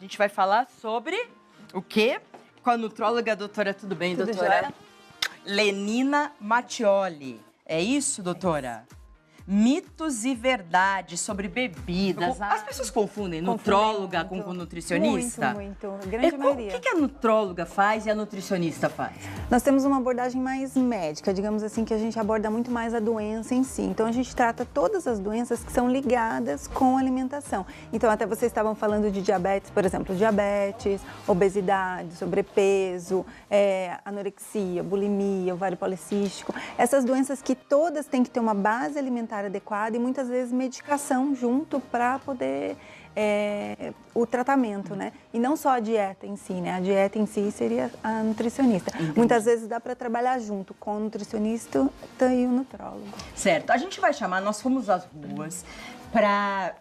gente vai falar sobre o quê? Com a nutróloga, doutora, tudo bem, Tudo doutora? jóia? Lenina Mattioli. É isso, doutora? Mitos e verdades sobre bebidas. As pessoas confundem nutróloga com nutricionista? Muito. A grande maioria. O que a nutróloga faz e a nutricionista faz? Nós temos uma abordagem mais médica, digamos assim, que a gente aborda muito mais a doença em si. Então, a gente trata todas as doenças que são ligadas com a alimentação. Então, até vocês estavam falando de diabetes, por exemplo, diabetes, obesidade, sobrepeso, anorexia, bulimia, ovário policístico. Essas doenças que todas têm que ter uma base alimentar adequada e muitas vezes medicação junto para poder o tratamento, né? E não só a dieta em si, né? A dieta em si seria a nutricionista. Entendi. Muitas vezes dá para trabalhar junto com o nutricionista e o nutrólogo. Certo. A gente vai chamar, nós fomos às ruas para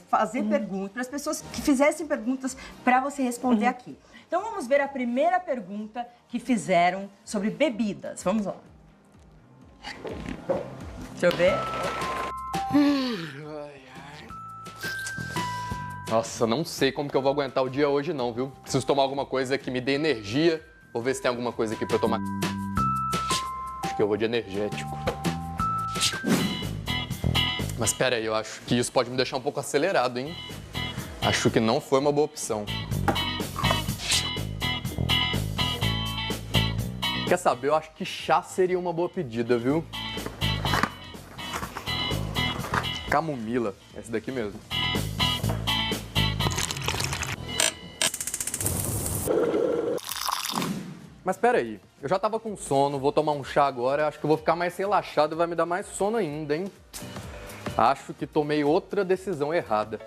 fazer perguntas, para as pessoas que fizessem perguntas para você responder aqui. Então vamos ver a primeira pergunta que fizeram sobre bebidas. Vamos lá. Deixa eu ver. Nossa, não sei como que eu vou aguentar o dia hoje não, viu? Preciso tomar alguma coisa que me dê energia. Vou ver se tem alguma coisa aqui pra eu tomar. Acho que eu vou de energético. Mas pera aí, eu acho que isso pode me deixar um pouco acelerado, hein? Acho que não foi uma boa opção. Quer saber? Eu acho que chá seria uma boa pedida, viu? Camomila, esse daqui mesmo. Mas espera aí, eu já tava com sono, vou tomar um chá agora, acho que eu vou ficar mais relaxado e vai me dar mais sono ainda, hein? Acho que tomei outra decisão errada.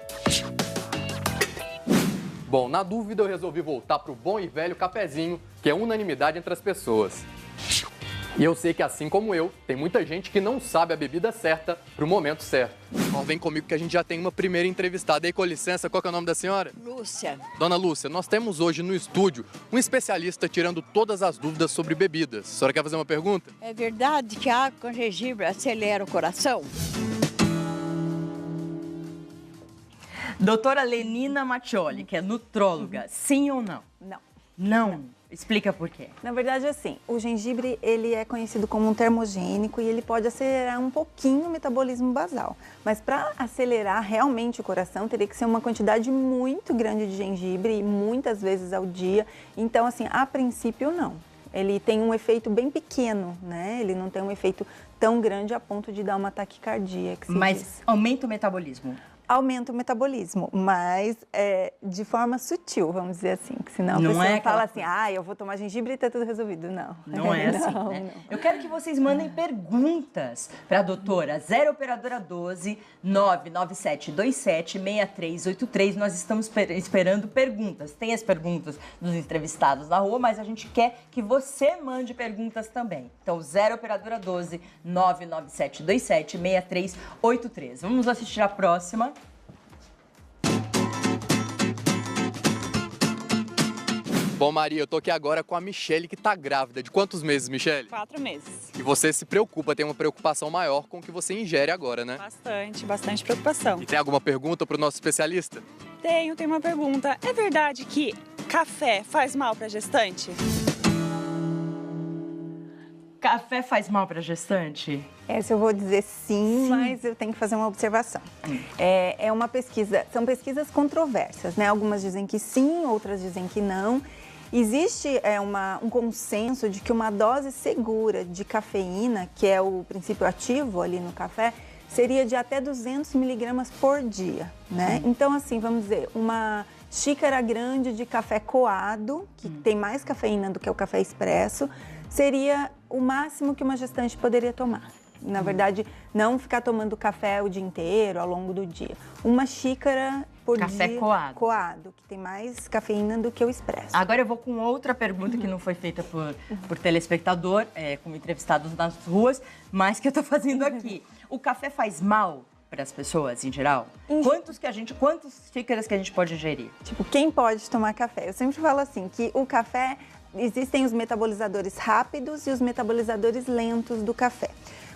Bom, na dúvida eu resolvi voltar pro bom e velho cafezinho, que é unanimidade entre as pessoas. E eu sei que, assim como eu, tem muita gente que não sabe a bebida certa pro momento certo. Bom, vem comigo que a gente já tem uma primeira entrevistada. E com licença, qual que é o nome da senhora? Lúcia, Dona Lúcia, nós temos hoje no estúdio um especialista tirando todas as dúvidas sobre bebidas. A senhora quer fazer uma pergunta? é verdade que água com gengibre acelera o coração? Doutora Lenina Mattioli, que é nutróloga, sim ou não? Não. Não. Explica por quê. Na verdade, assim, o gengibre, ele é conhecido como um termogênico e ele pode acelerar um pouquinho o metabolismo basal. Mas para acelerar realmente o coração, teria que ser uma quantidade muito grande de gengibre e muitas vezes ao dia. Então, assim, a princípio, não. Ele tem um efeito bem pequeno, né? Ele não tem um efeito tão grande a ponto de dar uma taquicardia. Que se Mas diz. aumenta o metabolismo. Aumenta o metabolismo, mas de forma sutil, vamos dizer assim. Que senão Não a pessoa é aquela fala assim, eu vou tomar gengibre e tá tudo resolvido. Não. Não é assim, Não, né? não. Eu quero que vocês mandem perguntas para a doutora 0 operadora 12 99727 6383. Nós estamos esperando perguntas. Tem as perguntas dos entrevistados na rua, mas a gente quer que você mande perguntas também. Então, 0 operadora 12 99727 6383. Vamos assistir a próxima. Bom, Maria, eu tô aqui agora com a Michele, que tá grávida. De quantos meses, Michele? 4 meses. E você se preocupa, tem uma preocupação maior com o que você ingere agora, né? Bastante preocupação. E tem alguma pergunta pro nosso especialista? Tenho uma pergunta. É verdade que café faz mal para gestante? Café faz mal para gestante? Essa eu vou dizer sim, mas eu tenho que fazer uma observação. É uma pesquisa, são pesquisas controversas, né? Algumas dizem que sim, outras dizem que não. Existe um consenso de que uma dose segura de cafeína, que é o princípio ativo ali no café, seria de até 200 miligramas por dia, né? Então, assim, vamos dizer, uma xícara grande de café coado, que tem mais cafeína do que o café expresso, seria o máximo que uma gestante poderia tomar. Na verdade, não ficar tomando café o dia inteiro, ao longo do dia. Uma xícara por Café dia coado, que tem mais cafeína do que o expresso. Agora eu vou com outra pergunta que não foi feita por telespectador, como entrevistados nas ruas, mas que eu tô fazendo aqui. O café faz mal para as pessoas, em geral? Quantas xícaras que a gente pode ingerir? Tipo, quem pode tomar café? Eu sempre falo assim, que o café, existem os metabolizadores rápidos e os metabolizadores lentos do café.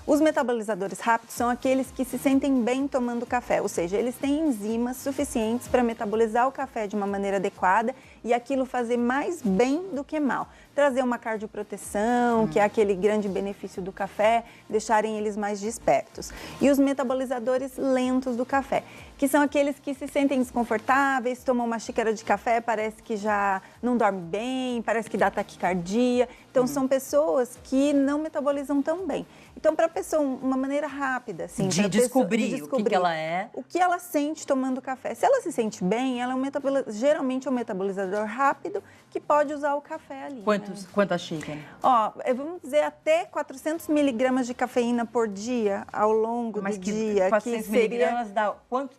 Os metabolizadores rápidos são aqueles que se sentem bem tomando café, ou seja, eles têm enzimas suficientes para metabolizar o café de uma maneira adequada e aquilo fazer mais bem do que mal. Trazer uma cardioproteção, que é aquele grande benefício do café, deixarem eles mais despertos. E os metabolizadores lentos do café, que são aqueles que se sentem desconfortáveis, tomam uma xícara de café, parece que já não dorme bem, parece que dá taquicardia. Então, são pessoas que não metabolizam tão bem. Então, para a pessoa, uma maneira rápida, assim, de descobrir o que ela é. O que ela sente tomando café. Se ela se sente bem, ela é geralmente é um metabolizador rápido que pode usar o café ali. Quantas xícaras? Ó, vamos dizer até 400 miligramas de cafeína por dia ao longo do dia. 400 miligramas dá quantos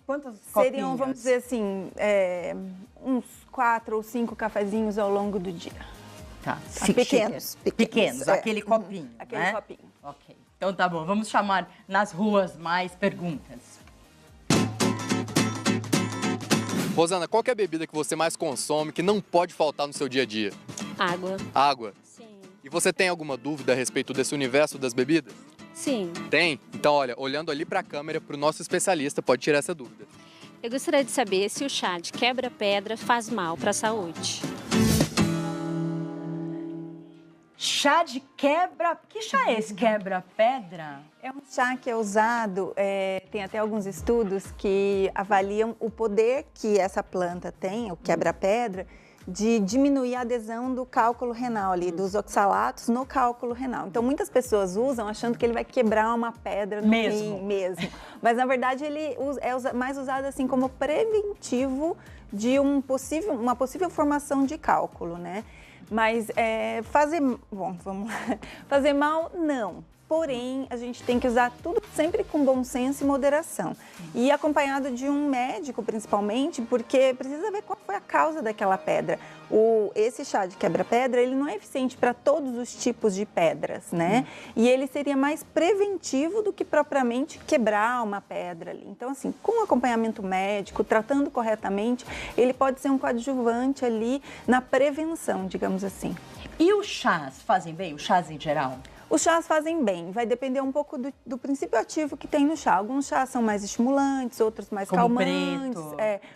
seriam, copinhos? vamos dizer assim, uns 4 ou 5 cafezinhos ao longo do dia. Tá, Pequenos, aquele copinho, aquele né? copinho. Ok, então tá bom, vamos chamar nas ruas mais perguntas. Rosana, qual que é a bebida que você mais consome, que não pode faltar no seu dia a dia? Água. Água. Sim. E você tem alguma dúvida a respeito desse universo das bebidas? Sim. Tem? Então, olha, olhando ali para a câmera, para o nosso especialista, pode tirar essa dúvida. Eu gostaria de saber se o chá de quebra-pedra faz mal para a saúde. Chá de quebra... Que chá é esse, quebra-pedra? É um chá que é usado, tem até alguns estudos que avaliam o poder que essa planta tem, o quebra-pedra, de diminuir a adesão do cálculo renal ali, dos oxalatos no cálculo renal. Então, muitas pessoas usam achando que ele vai quebrar uma pedra no rim mesmo. Mas, na verdade, ele é mais usado assim como preventivo de uma possível formação de cálculo, né? Mas vamos lá. Fazer mal, não. Porém, a gente tem que usar tudo sempre com bom senso e moderação. E acompanhado de um médico, principalmente, porque precisa ver qual foi a causa daquela pedra. Esse chá de quebra-pedra, ele não é eficiente para todos os tipos de pedras, né? E ele seria mais preventivo do que propriamente quebrar uma pedra ali. Então, assim, com acompanhamento médico, tratando corretamente, ele pode ser um coadjuvante ali na prevenção, digamos assim. E os chás fazem bem? Os chás em geral? Os chás fazem bem, vai depender um pouco do princípio ativo que tem no chá. Alguns chás são mais estimulantes, outros mais calmantes.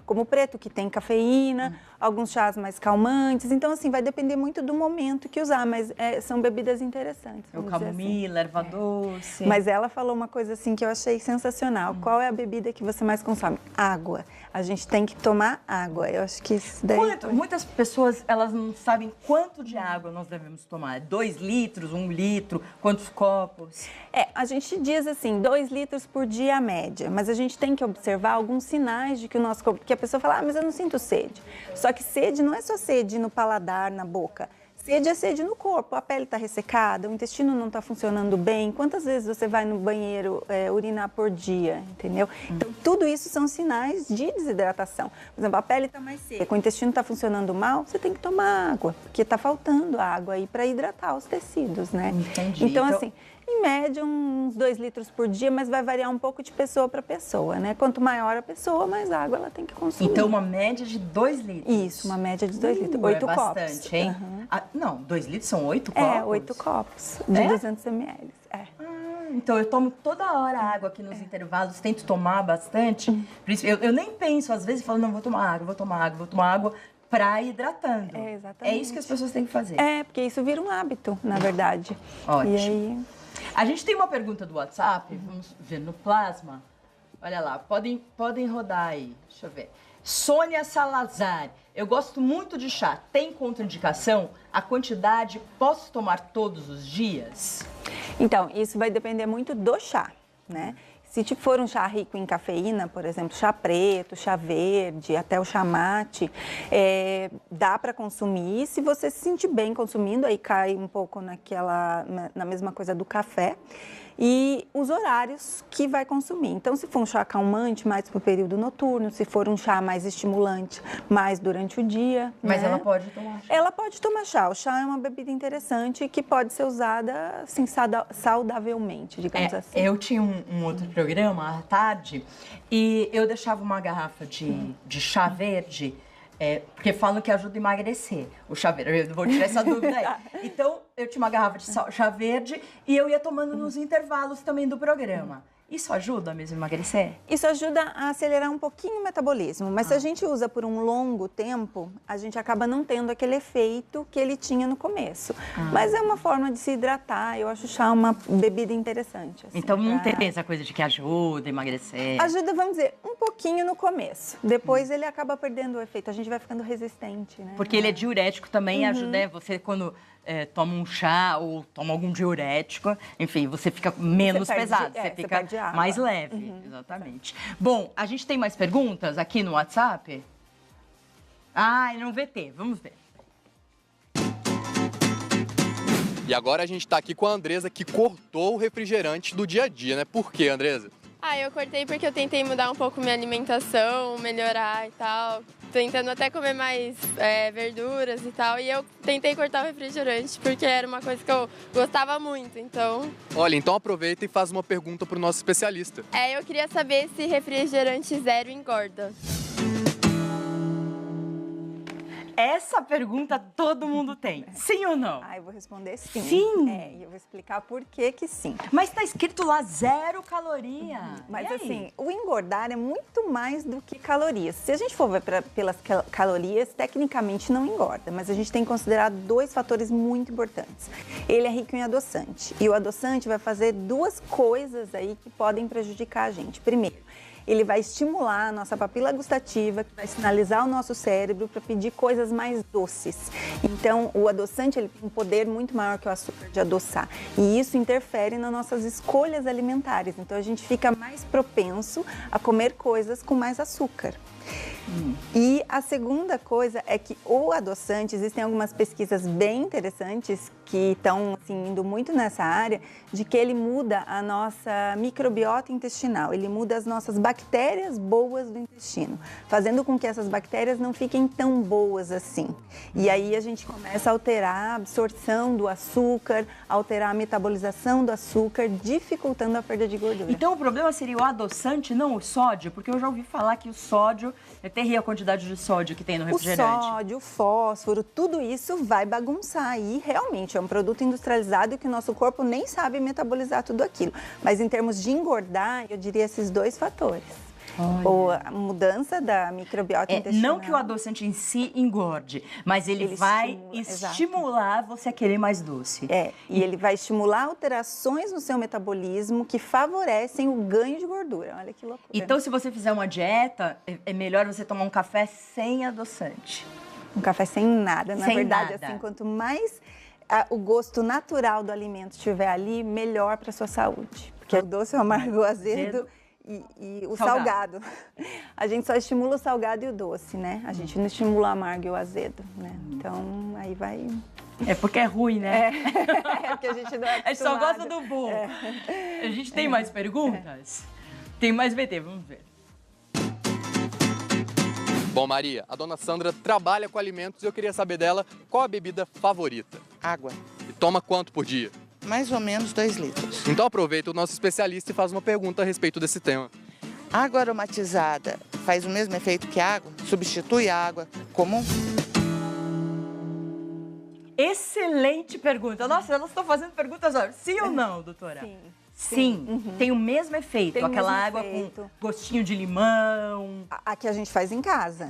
Como o preto, que tem cafeína, alguns chás mais calmantes. Então, assim, vai depender muito do momento que usar, mas são bebidas interessantes. O camomila, erva doce. Mas ela falou uma coisa assim que eu achei sensacional. Qual é a bebida que você mais consome? Água. A gente tem que tomar água. Eu acho que isso daí... Muitas pessoas, elas não sabem quanto de água nós devemos tomar. 2 litros, 1 litro, quantos copos? A gente diz assim, 2 litros por dia a média, mas a gente tem que observar alguns sinais de que o nosso corpo... Porque a pessoa fala, mas eu não sinto sede. Só que sede não é só sede no paladar, na boca. Sede é sede no corpo, a pele está ressecada, o intestino não está funcionando bem. Quantas vezes você vai no banheiro urinar por dia, entendeu? Então, tudo isso são sinais de desidratação. Por exemplo, a pele está mais seca, o intestino está funcionando mal, você tem que tomar água, porque está faltando água aí para hidratar os tecidos, né? Entendi. Então, assim... Em média, uns 2 litros por dia, mas vai variar um pouco de pessoa para pessoa, né? Quanto maior a pessoa, mais água ela tem que consumir. Então, uma média de 2 litros. Isso, uma média de 2 litros. 8 copos. Bastante, hein? Não, 2 litros são 8 copos? 8 copos de 200 ml. Então, eu tomo toda hora água aqui nos intervalos, tento tomar bastante. Por isso, eu nem penso, às vezes, falo, não, vou tomar água para ir hidratando. Exatamente. É isso que as pessoas têm que fazer. Porque isso vira um hábito, na verdade. Ótimo. E aí... A gente tem uma pergunta do WhatsApp, vamos ver no Plasma. Olha lá, podem rodar aí, deixa eu ver. Sônia Salazar, eu gosto muito de chá, tem contraindicação? A quantidade, posso tomar todos os dias? Então, isso vai depender muito do chá, né? Se for um chá rico em cafeína, por exemplo, chá preto, chá verde, até o chá mate, dá para consumir. Se você se sentir bem consumindo, aí cai um pouco na mesma coisa do café. E os horários que vai consumir. Então, se for um chá calmante, mais para o período noturno. Se for um chá mais estimulante, mais durante o dia. Mas né? ela pode tomar chá? Ela pode tomar chá. O chá é uma bebida interessante que pode ser usada assim, saudavelmente, digamos assim. Eu tinha um outro programa à tarde e eu deixava uma garrafa de chá verde Porque falam que ajuda a emagrecer o chá verde. Eu vou tirar essa dúvida aí. Então, eu tinha uma garrafa de chá verde e eu ia tomando nos intervalos também do programa. Isso ajuda mesmo a emagrecer? Isso ajuda a acelerar um pouquinho o metabolismo, mas se a gente usa por um longo tempo, a gente acaba não tendo aquele efeito que ele tinha no começo. Mas é uma forma de se hidratar, eu acho o chá uma bebida interessante. Assim, então não tem essa coisa de que ajuda a emagrecer? Ajuda, vamos dizer, um pouquinho no começo. Depois ele acaba perdendo o efeito, a gente vai ficando resistente, né? Porque ele é diurético também, ajuda você quando... toma um chá ou toma algum diurético, enfim, você fica menos pesado, você fica mais leve, exatamente. Bom, a gente tem mais perguntas aqui no WhatsApp? No VT, vamos ver. E agora a gente tá aqui com a Andresa, que cortou o refrigerante do dia a dia, né? Por quê, Andresa? Eu cortei porque eu tentei mudar um pouco minha alimentação, melhorar e tal. Tentando até comer mais verduras e tal. E eu tentei cortar o refrigerante porque era uma coisa que eu gostava muito, então... Olha, então aproveita e faz uma pergunta pro nosso especialista. Eu queria saber se refrigerante zero engorda. Essa pergunta todo mundo tem, sim ou não? Eu vou responder sim. Sim? E eu vou explicar por que sim. Mas tá escrito lá 0 caloria. Mas assim, o engordar é muito mais do que calorias. Se a gente for ver pelas calorias, tecnicamente não engorda, mas a gente tem que considerar 2 fatores muito importantes. Ele é rico em adoçante, e o adoçante vai fazer 2 coisas aí que podem prejudicar a gente. Primeiro, ele vai estimular a nossa papila gustativa, que vai sinalizar o nosso cérebro para pedir coisas mais doces. Então, o adoçante ele tem um poder muito maior que o açúcar de adoçar. E isso interfere nas nossas escolhas alimentares. Então, a gente fica mais propenso a comer coisas com mais açúcar. E a segunda coisa é que o adoçante, existem algumas pesquisas bem interessantes que estão assim, indo muito nessa área, de que ele muda a nossa microbiota intestinal, ele muda as nossas bactérias boas do intestino, fazendo com que essas bactérias não fiquem tão boas assim. E aí a gente começa a alterar a absorção do açúcar, alterar a metabolização do açúcar, dificultando a perda de gordura. Então o problema seria o adoçante, não o sódio? Porque eu já ouvi falar que o sódio, é terrível a quantidade de sódio que tem no refrigerante. O sódio, o fósforo, tudo isso vai bagunçar e realmente é um produto industrializado que o nosso corpo nem sabe metabolizar tudo aquilo. Mas em termos de engordar, eu diria esses 2 fatores. Ou a mudança da microbiota intestinal. Não que o adoçante em si engorde, mas ele vai estimular você a querer mais doce. E ele vai estimular alterações no seu metabolismo que favorecem o ganho de gordura. Olha que loucura. Então, se você fizer uma dieta, é melhor você tomar um café sem adoçante. Um café sem nada. Na verdade, nada. assim, quanto mais o gosto natural do alimento estiver ali, melhor para a sua saúde. Porque o doce, o amargo, o azedo e o salgado. A gente só estimula o salgado e o doce, né? A gente não estimula o amargo e o azedo, né? Então, aí vai... É porque é ruim, né? É porque a gente não é acostumado. A gente só gosta do bom. A gente tem mais perguntas? Tem mais VT, vamos ver. Bom, Maria, a dona Sandra trabalha com alimentos e eu queria saber dela qual a bebida favorita. Água. E toma quanto por dia? Mais ou menos 2 litros. Então aproveita o nosso especialista e faz uma pergunta a respeito desse tema. Água aromatizada faz o mesmo efeito que a água? Substitui a água comum? Excelente pergunta. Nossa, elas estão fazendo perguntas, sim ou não, doutora? Sim. Sim, tem o mesmo efeito. Tem o aquela mesmo água efeito. com gostinho de limão. A que a gente faz em casa.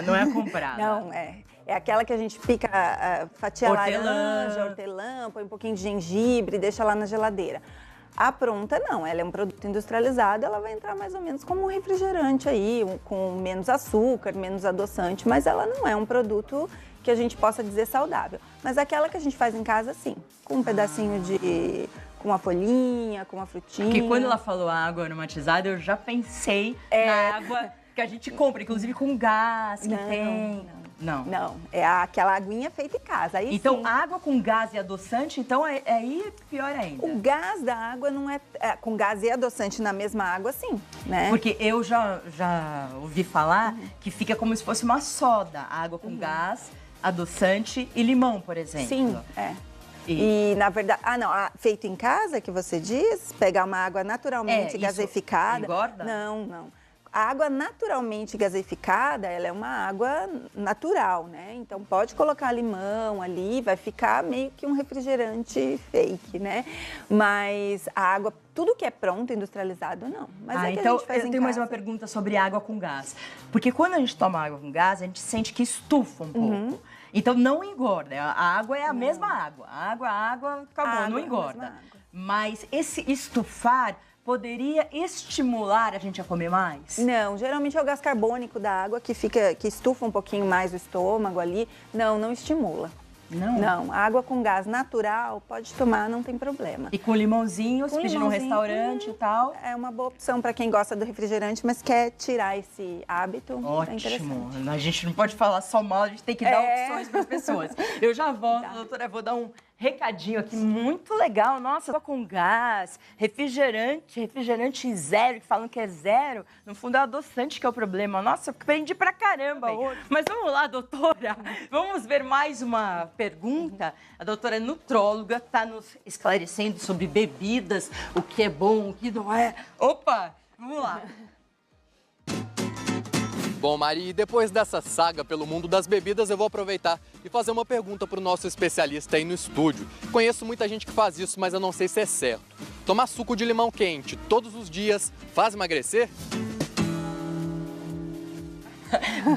Não é comprada. Não, é aquela que a gente pica, fatia laranja, hortelã, põe um pouquinho de gengibre, deixa lá na geladeira. A pronta não, ela é um produto industrializado, ela vai entrar mais ou menos como um refrigerante aí, com menos açúcar, menos adoçante, mas ela não é um produto que a gente possa dizer saudável. Mas aquela que a gente faz em casa, sim, com um pedacinho com uma folhinha, com uma frutinha. Porque quando ela falou água aromatizada, eu já pensei na água que a gente compra, inclusive com gás que tem. Não, é aquela aguinha feita em casa. Aí então, sim. Água com gás e adoçante, então aí é pior ainda. O gás da água não é com gás e adoçante na mesma água, sim, né? Porque eu já ouvi falar que fica como se fosse uma soda, água com gás, adoçante e limão, por exemplo. Sim, E na verdade, feito em casa, que você diz, pegar uma água naturalmente gaseificada. Engorda? Não. A água naturalmente gaseificada, ela é uma água natural, né? Então pode colocar limão ali, vai ficar meio que um refrigerante fake, né? Mas a água, tudo que é pronto, industrializado, não. Mas é que então a gente faz eu em tenho mais casa. uma pergunta sobre água com gás. Porque quando a gente toma água com gás, a gente sente que estufa um pouco. Então não engorda. A água é a mesma água. Água, acabou, não engorda. Mas esse estufar poderia estimular a gente a comer mais? Não, geralmente é o gás carbônico da água que estufa um pouquinho mais o estômago ali. Não estimula. Não, água com gás natural, pode tomar, não tem problema. E com limãozinho, se pedir num restaurante e tal? É uma boa opção para quem gosta do refrigerante, mas quer tirar esse hábito. Ótimo. A gente não pode falar só mal, a gente tem que dar opções para as pessoas. Eu já volto, doutora, vou dar um recadinho aqui muito legal. Nossa, com gás, refrigerante zero, que falam que é zero. No fundo é o adoçante que é o problema. Nossa, eu aprendi pra caramba hoje. Mas vamos lá, doutora. Vamos ver mais uma pergunta. A doutora é nutróloga, está nos esclarecendo sobre bebidas, o que é bom, o que não é. Opa, vamos lá. Bom, Mari, depois dessa saga pelo mundo das bebidas, eu vou aproveitar e fazer uma pergunta para o nosso especialista aí no estúdio. Conheço muita gente que faz isso, mas eu não sei se é certo. Tomar suco de limão quente todos os dias faz emagrecer?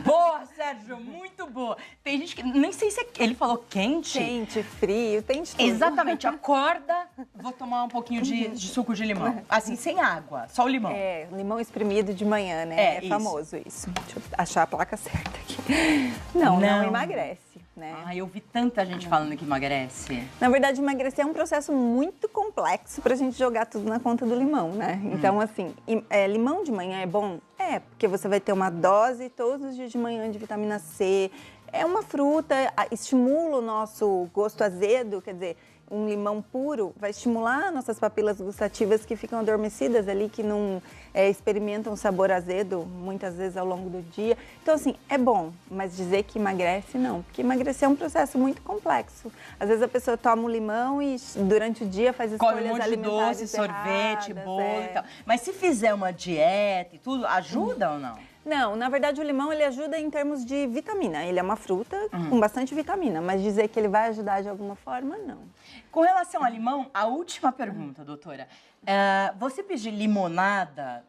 Boa, Sérgio, muito boa. Tem gente que, nem sei se ele falou quente. Quente, frio, tem de tudo. Exatamente, acorda, vou tomar um pouquinho de suco de limão. Assim, sem água, só o limão. É, limão espremido de manhã, né? É famoso isso. Deixa eu achar a placa certa aqui. Não emagrece, né? Eu vi tanta gente falando que emagrece. Na verdade, emagrecer é um processo muito complexo pra gente jogar tudo na conta do limão, né? Então, assim, limão de manhã é bom? É, porque você vai ter uma dose todos os dias de manhã de vitamina C. É uma fruta, estimula o nosso gosto azedo, quer dizer, um limão puro vai estimular nossas papilas gustativas que ficam adormecidas ali, que não experimentam sabor azedo muitas vezes ao longo do dia. Então, assim, é bom, mas dizer que emagrece, não. Porque emagrecer é um processo muito complexo. Às vezes a pessoa toma um limão e durante o dia faz escolhas alimentares. Come um monte de doce, sorvete, bolo e tal. Mas se fizer uma dieta e tudo, ajuda ou não? Não, na verdade o limão ele ajuda em termos de vitamina. Ele é uma fruta com bastante vitamina, mas dizer que ele vai ajudar de alguma forma, não. Com relação ao limão, a última pergunta, doutora. Você pedir limonada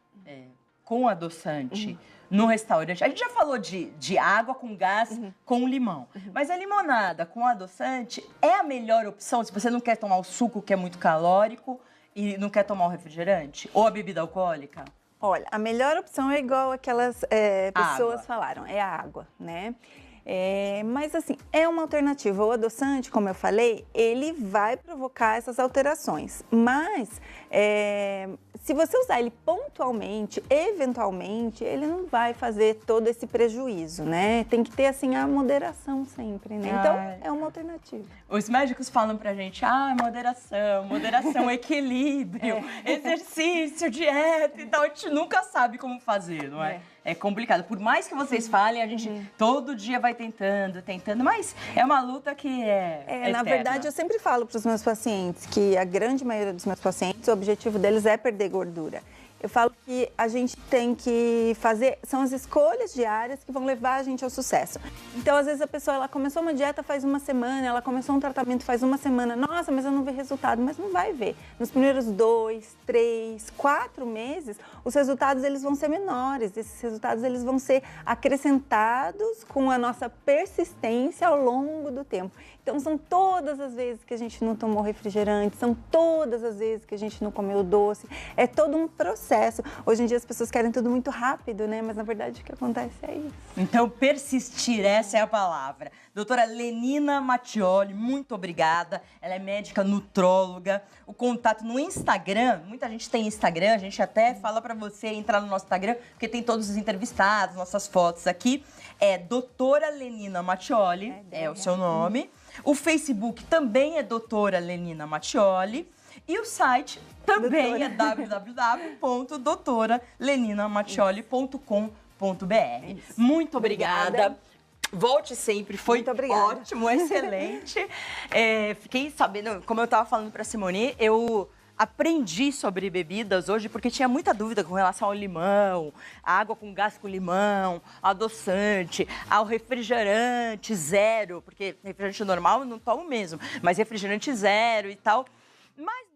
com adoçante no restaurante, a gente já falou de água com gás com limão, mas a limonada com adoçante é a melhor opção se você não quer tomar o suco que é muito calórico e não quer tomar o refrigerante? Ou a bebida alcoólica? Olha, a melhor opção é igual aquelas pessoas falaram, é a água, né? Mas assim, é uma alternativa. O adoçante, como eu falei, ele vai provocar essas alterações. Mas se você usar ele pontualmente, eventualmente, ele não vai fazer todo esse prejuízo, né? Tem que ter assim a moderação sempre, né? Então, é uma alternativa. Os médicos falam pra gente, moderação, equilíbrio, exercício, dieta e tal. A gente nunca sabe como fazer, não é? É complicado. Por mais que vocês falem, a gente todo dia vai tentando, mas é uma luta que é na verdade, eu sempre falo para os meus pacientes que a grande maioria dos meus pacientes, o objetivo deles é perder gordura. Eu falo que a gente tem que fazer, são as escolhas diárias que vão levar a gente ao sucesso. Então, às vezes a pessoa, ela começou uma dieta faz uma semana, ela começou um tratamento faz uma semana. Nossa, mas eu não vejo resultado. Mas não vai ver. Nos primeiros 2, 3, 4 meses, os resultados eles vão ser menores. Esses resultados eles vão ser acrescentados com a nossa persistência ao longo do tempo. Então, são todas as vezes que a gente não tomou refrigerante, são todas as vezes que a gente não comeu doce. É todo um processo. Hoje em dia as pessoas querem tudo muito rápido, né? Mas, na verdade, o que acontece é isso. Então, persistir, essa é a palavra. Doutora Lenina Mattioli, muito obrigada. Ela é médica nutróloga. O contato no Instagram, muita gente tem Instagram, a gente até fala para você entrar no nosso Instagram, porque tem todos os entrevistados, nossas fotos aqui. É doutora Lenina Mattioli, é o seu nome. O Facebook também é doutora Lenina Mattioli. E o site também é www.doutoraleninamatioli.com.br. Muito obrigada. Volte sempre, foi ótimo, excelente. Fiquei sabendo, como eu estava falando para a Simone, eu aprendi sobre bebidas hoje porque tinha muita dúvida com relação ao limão, a água com gás com limão, adoçante, ao refrigerante zero, porque refrigerante normal eu não tomo mesmo, mas refrigerante zero e tal. Mas